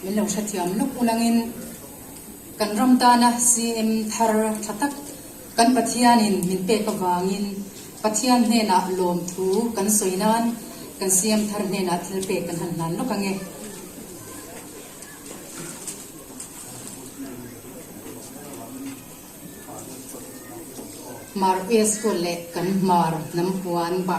min lo thathiam luk ulangin kan ramtana cm thar thatak kan pathianin min pe ka wangin pathian hena lom thu kan soinan kan cm thar hena thil pe kan han nan lokange mar es ko le kan mar nam huan ba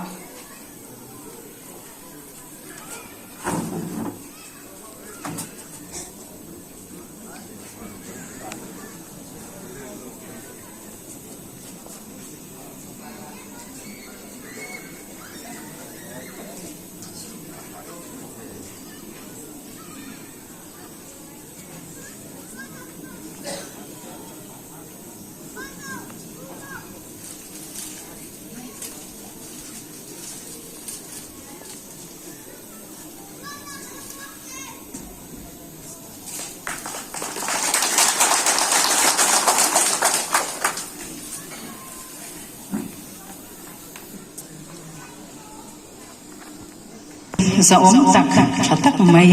za om tak thatak mai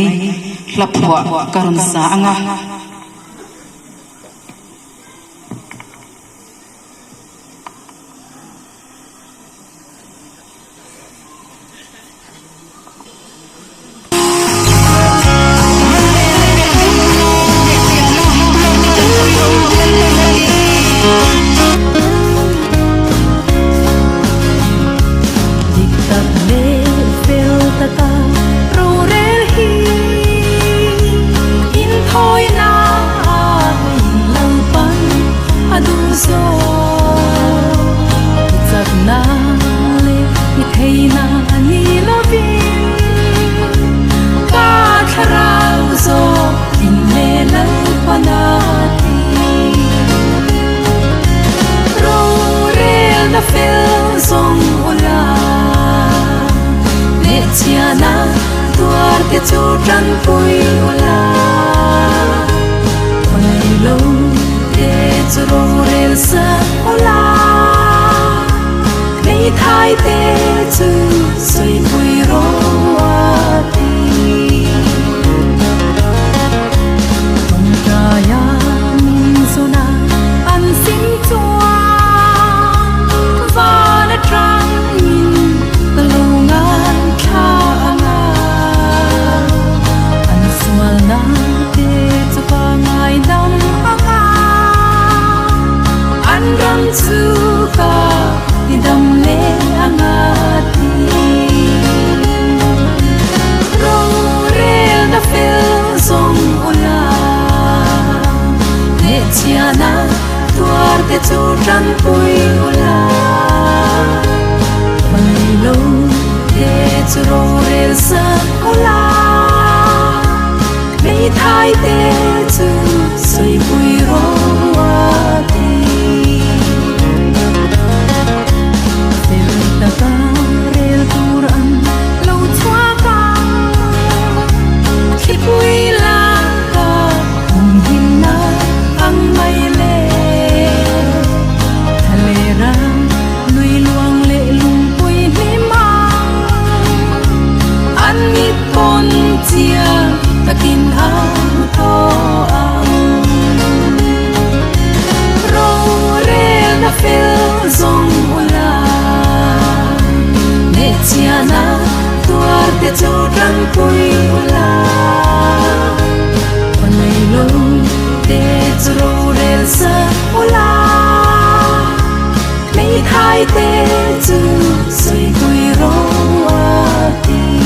lapwa karon sa anga trăng vui ola mai lâu để cho rô sa ola ngày thay để cho soi vui rô ati con kaya min sona an sinh chua và na trăng min talungan kha suka idam le angati rorel da fel song ola ne chiana tuar te chu tran pui ola mai lo te chu rorel sa ola nei thai te chu soi pui ro te chu trăng pui ola panai lo te chu rel sa ola mei thai te chu soi pui ro ati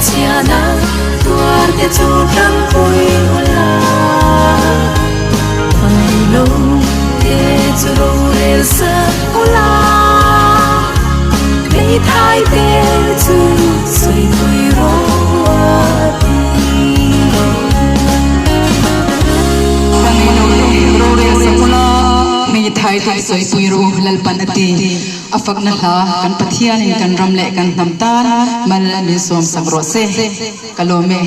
Chiana tua te chu tam pui ola ai lo te chu ro rel sa ola mei thai te chu soi pui ro mi thai thai soi pui ro lal pan ati afak na la kan pathian in kan ram le kan nam tan mal min som sang ro se kalome